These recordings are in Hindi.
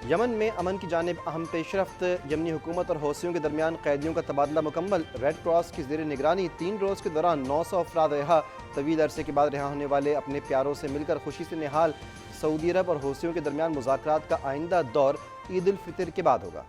यमन में अमन की जानिब अहम पेशरफ्त। यमनी हुकूमत और हौसियों के दरमियान कैदियों का तबादला मुकम्मल। रेड क्रॉस की ज़ेर निगरानी 3 रोज़ के दौरान 900 अफराद रिहा। तवील अरसे के बाद रिहा होने वाले अपने प्यारों से मिलकर खुशी से निहाल। सऊदी अरब और हौसियों के दरमियान मुज़ाकरात का आइंदा दौर ईद उल फितर के बाद होगा।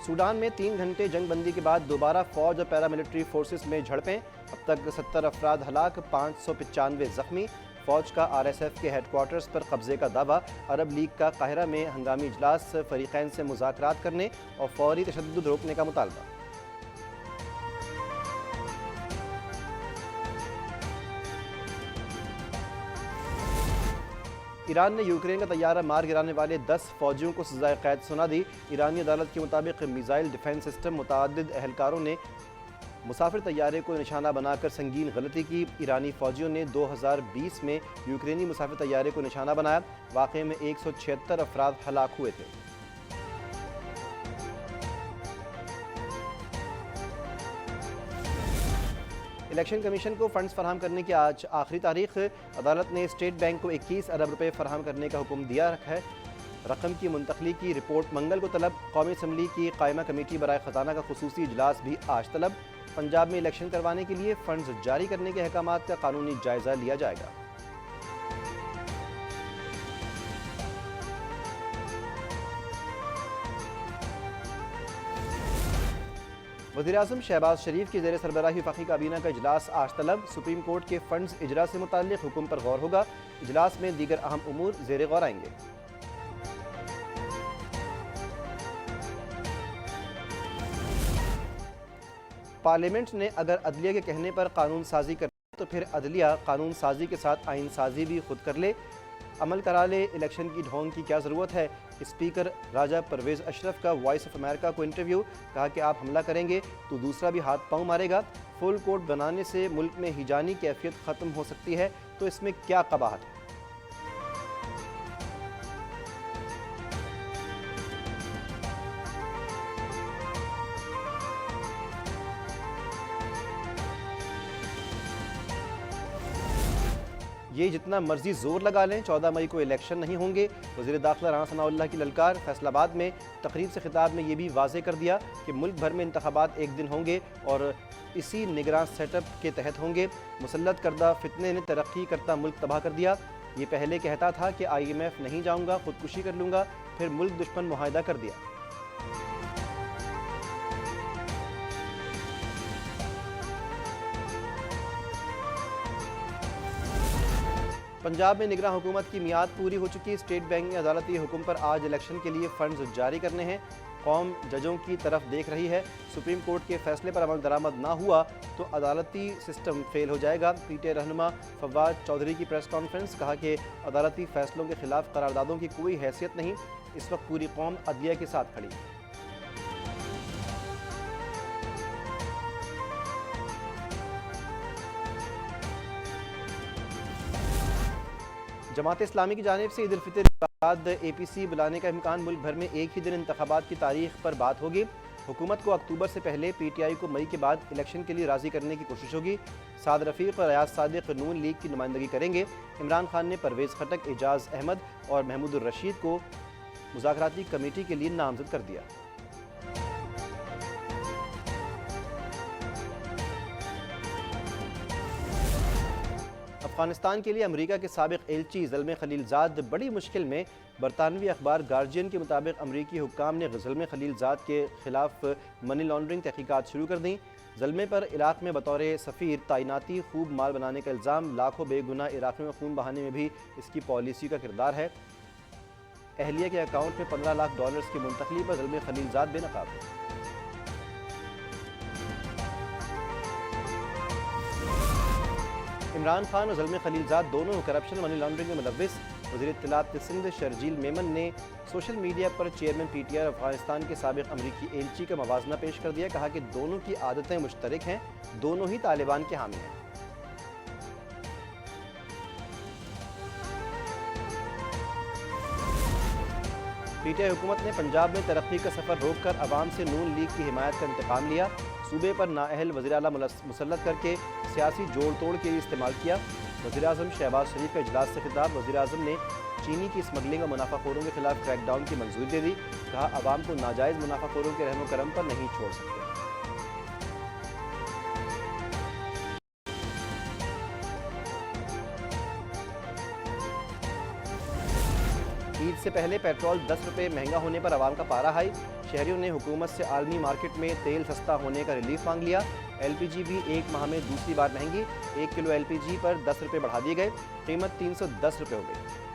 सूडान में 3 घंटे जंगबंदी के बाद दोबारा फौज और पैरामिलिट्री फोर्सेस में झड़पें। अब तक 70 अफराद हलाक, 595 जख्मी। फौज का RSF के हेडक्वार्टर्स पर कब्जे का दावा। अरब लीग का काहिरा में हंगामी इजलास, फरीकैन से मुज़ाकरात करने और फौरी तशद्दुद रोकने का मुतालबा। ईरान ने यूक्रेन का तैयारा मार गिराने वाले 10 फौजियों को सजाए कैद सुना दी। ईरानी अदालत के मुताबिक मिसाइल डिफेंस सिस्टम मुतअद्दिद एहलकारों ने मुसाफिर तैयारे को निशाना बनाकर संगीन गलती की। ईरानी फौजियों ने 2020 में यूक्रेनी मुसाफिर तैयारे को निशाना बनाया। वाक़े में 176 अफराद हलाक हुए थे। इलेक्शन कमीशन को फंड्स फराहम करने की आज आखिरी तारीख। अदालत ने स्टेट बैंक को 21 अरब रुपए फराहम करने का हुक्म दिया है। रकम की मुंतकली की रिपोर्ट मंगल को तलब। कौमी असम्बली की कायमा कमेटी बराए खजाना का खुसूसी इजलास भी आज तलब। पंजाब में इलेक्शन करवाने के लिए फंड्स जारी करने के अहकामात का कानूनी जायजा लिया जाएगा। वज़ीर-ए-आज़म शहबाज शरीफ की ज़ेर सरबराही वफ़ाक़ी काबीना का इजलास आज तलब। सुप्रीम कोर्ट के फंड्स इजरा से मुताल्लिक़ हुक्म पर गौर होगा। इजलास में दीगर अहम उमूर ज़ेर गौर आएंगे। पार्लियामेंट ने अगर अदलिया के कहने पर कानून साजी कर तो फिर अदलिया कानून साजी के साथ आइन साजी भी खुद कर ले, अमल करा ले। इलेक्शन की ढोंग की क्या ज़रूरत है। स्पीकर राजा परवेज़ अशरफ का वॉइस ऑफ अमेरिका को इंटरव्यू। कहा कि आप हमला करेंगे तो दूसरा भी हाथ पांव मारेगा। फुल कोर्ट बनाने से मुल्क में हिजानी कैफियत ख़त्म हो सकती है, तो इसमें क्या कबाहत है। ये जितना मर्जी जोर लगा लें, 14 मई को इलेक्शन नहीं होंगे। वज़ीर दाखिला राना सनाउल्लाह की ललकार। फैसलाबाद में तकरीर से खिताब में ये भी वाज़े कर दिया कि मुल्क भर में इंतखाबात एक दिन होंगे और इसी निगरान सेटअप के तहत होंगे। मुसल्लत करदा फितने ने तरक्की करता मुल्क तबाह कर दिया। ये पहले कहता था कि IMF नहीं जाऊँगा, खुदकुशी कर लूँगा, फिर मुल्क दुश्मन मुआहदा कर दिया। पंजाब में निगरान हुकूमत की मियाद पूरी हो चुकी। स्टेट बैंक ने अदालती हुक्म पर आज इलेक्शन के लिए फंड्स जारी करने हैं। कौम जजों की तरफ देख रही है। सुप्रीम कोर्ट के फैसले पर अमल दरामद ना हुआ तो अदालती सिस्टम फेल हो जाएगा। PTI रहनुमा फवाद चौधरी की प्रेस कॉन्फ्रेंस। कहा कि अदालती फैसलों के खिलाफ करारदादों की कोई हैसियत नहीं। इस वक्त पूरी कौम अदलिया के साथ खड़ी है। जमात इस्लामी की जानिब से ईद उल फितर के बाद APC बुलाने का इम्कान। मुल्क भर में एक ही दिन इंतखाबात की तारीख पर बात होगी। हुकूमत को अक्टूबर से पहले PTI को मई के बाद इलेक्शन के लिए राज़ी करने की कोशिश होगी। साद रफ़ीक और अयाज सादिक नून लीग की नुमाइंदगी करेंगे। इमरान खान ने परवेज़ खटक, एजाज़ अहमद और महमूदुर रशीद को मुज़ाकराती कमेटी के लिए नामज़द कर दिया। अफगानिस्तान के लिए अमरीका के साबिक एलची ज़ल्मे खलीलज़ाद बड़ी मुश्किल में। बरतानवी अखबार गार्जियन के मुताबिक अमरीकी हुक्काम ने ज़ल्मे खलीलज़ाद के खिलाफ मनी लॉन्ड्रिंग तहकीकात शुरू कर दी। ज़ल्मे पर इराक़ में बतौर सफ़ीर तैनाती, खूब माल बनाने का इल्ज़ाम, लाखों बेगुनाह इराक़ियों में खून बहाने में भी इसकी पॉलिसी का किरदार है। अहलिया के अकाउंट में $15 लाख की मुंतकली पर ज़ल्मे खलीलज़ाद बेनकाब। इमरान खान और ज़ल्मे खलीलज़ाद दोनों करप्शन मनी लॉन्ड्रिंग में मुलव्विस। वज़ीर इत्तलात सिंध शर्जील मेमन ने सोशल मीडिया पर चेयरमैन PTI और अफगानिस्तान के साबिक अमरीकी एलची का मवाजना पेश कर दिया। कहा कि दोनों की आदतें मुश्तरक हैं, दोनों ही तालिबान के हामी हैं। PTI हुकूमत ने पंजाब में तरक्की का सफ़र रोक कर अवाम से नून लीग की हिमायत का इंतकाम लिया। सूबे पर नाअहल वज़ीर आला मुसल्लत करके सियासी जोड़ तोड़ के लिए इस्तेमाल किया। वज़ीर-ए-आज़म शहबाज शरीफ का इजलास से खिताब। वज़ीर-ए-आज़म ने चीनी की स्मगलिंग और मुनाफाखोरों के खिलाफ क्रैकडाउन की मंजूरी दे दी। कहा, अवाम को नाजायज़ मुनाफाखोरों के रहमो करम पर नहीं छोड़ सकते। ईद से पहले पेट्रोल 10 रुपये महंगा होने पर आवाम का पारा हाई। शहरियों ने हुकूमत से आलमी मार्केट में तेल सस्ता होने का रिलीफ मांग लिया। LPG भी एक माह में दूसरी बार महंगी। 1 किलो LPG पर 10 रुपये बढ़ा दिए गए। कीमत 310 रुपये हो गई।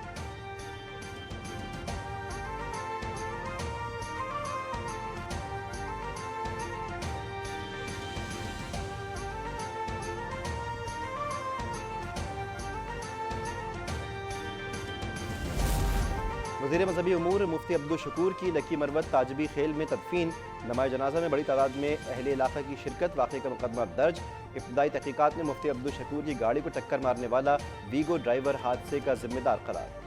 वज़ीर मज़हबी उमूर मुफ्ती अब्दुल शकूर की लकी मरवत ताजबी खेल में तदफीन। नमाज़ जनाजा में बड़ी तादाद में अहले इलाका की शिरकत। वाक़े का मुकदमा दर्ज। इब्तदाई तहकीकात में मुफ्ती अब्दुल शकूर की गाड़ी को टक्कर मारने वाला वीगो ड्राइवर हादसे का जिम्मेदार करार।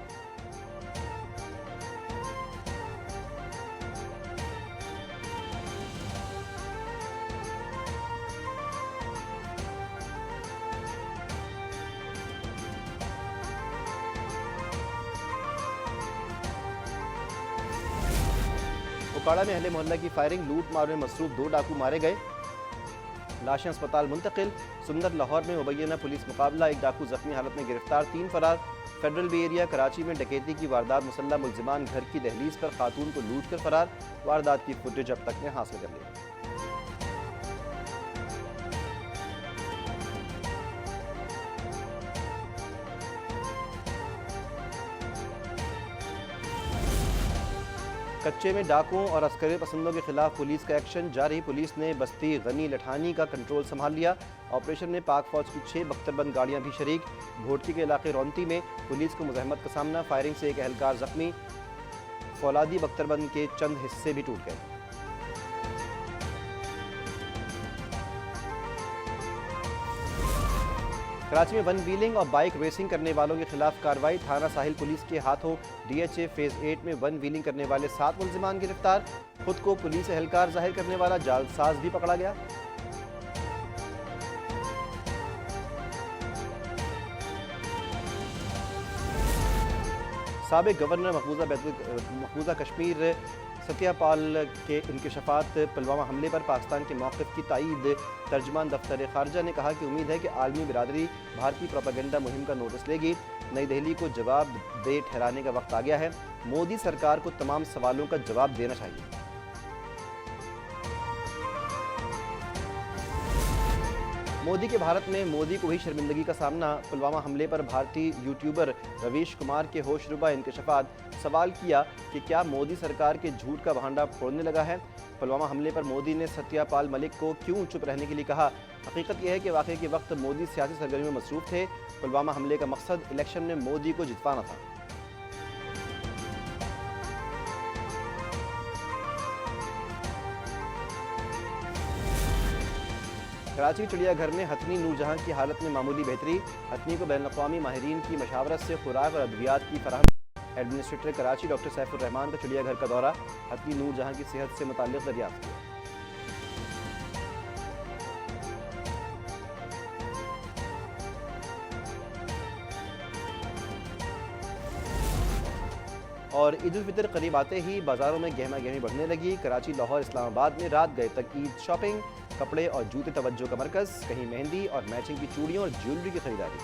उकाड़ा में अहले मोहल्ला की फायरिंग। लूट मार में मसरूफ 2 डाकू मारे गए। लाशें अस्पताल मुंतकिल। सुंदर लाहौर में मुबैना पुलिस मुकाबला। 1 डाकू जख्मी हालत में गिरफ्तार, 3 फरार। फेडरल बे एरिया कराची में डकैती की वारदात। मुसल्लह मुलजिमान घर की दहलीज पर खातून को लूट कर फरार। वारदात की फुटेज अब तक ने हासिल कर ली। कच्चे में डाकुओं और अस्करी पसंदों के खिलाफ पुलिस का एक्शन जारी। पुलिस ने बस्ती गनी लठानी का कंट्रोल संभाल लिया। ऑपरेशन में पाक फौज की 6 बख्तरबंद गाड़ियां भी शरीक। घोटकी के इलाके रौनती में पुलिस को मुज़ाहमत का सामना। फायरिंग से एक एहलकार जख्मी। फौलादी बख्तरबंद के चंद हिस्से भी टूट गए। कराची में वन व्हीलिंग और बाइक रेसिंग करने वालों के खिलाफ कार्रवाई। थाना साहिल पुलिस के हाथों DHA फेज 8 में वन व्हीलिंग करने वाले 7 मुल्जिमान गिरफ्तार। खुद को पुलिस एहलकार जाहिर करने वाला जालसाज भी पकड़ा गया। साबिक गवर्नर मकबूजा कश्मीर सत्यापाल के इंकशाफात। पुलवामा हमले पर पाकिस्तान के मौक़िफ़ की तायीद। तर्जमान दफ्तर ख़ारजा ने कहा कि उम्मीद है कि आलमी बिरादरी भारतीय प्रोपेगेंडा मुहिम का नोटिस लेगी। नई दिल्ली को जवाब दे ठहराने का वक्त आ गया है। मोदी सरकार को तमाम सवालों का जवाब देना चाहिए। मोदी के भारत में मोदी को ही शर्मिंदगी का सामना। पुलवामा हमले पर भारतीय यूट्यूबर रवीश कुमार के होशरुबा इंकशाफात। सवाल किया कि क्या मोदी सरकार के झूठ का भांडा फोड़ने लगा है। पुलवामा हमले पर मोदी ने सत्यापाल मलिक को क्यों चुप रहने के लिए कहा। हकीकत यह है कि वाक़े के वक्त मोदी सियासी सरगर्मी में मसरूफ़ थे। पुलवामा हमले का मकसद इलेक्शन में मोदी को जितवाना था। कराची के चिड़ियाघर में हथनी नूरजहां की हालत में मामूली बेहतरी। हथनी को बैनुल-अक़वामी माहिरीन की मशावरत से खुराक और अद्वियात की फराहमी। एडमिनिस्ट्रेटर कराची डॉक्टर सैफुर रहमान का चिड़ियाघर का दौरा। हथनी नूरजहां की सेहत से मुताल्लिक़ दरियाफ्त किया। और ईद उल फितर करीब आते ही बाज़ारों में गहमा गहमी बढ़ने लगी। कराची, लाहौर, इस्लामाबाद में रात गए तक ईद शॉपिंग। कपड़े और जूते तवज्जो का मरकज़। कहीं मेहंदी और मैचिंग की चूड़ियों और ज्वेलरी की खरीदारी।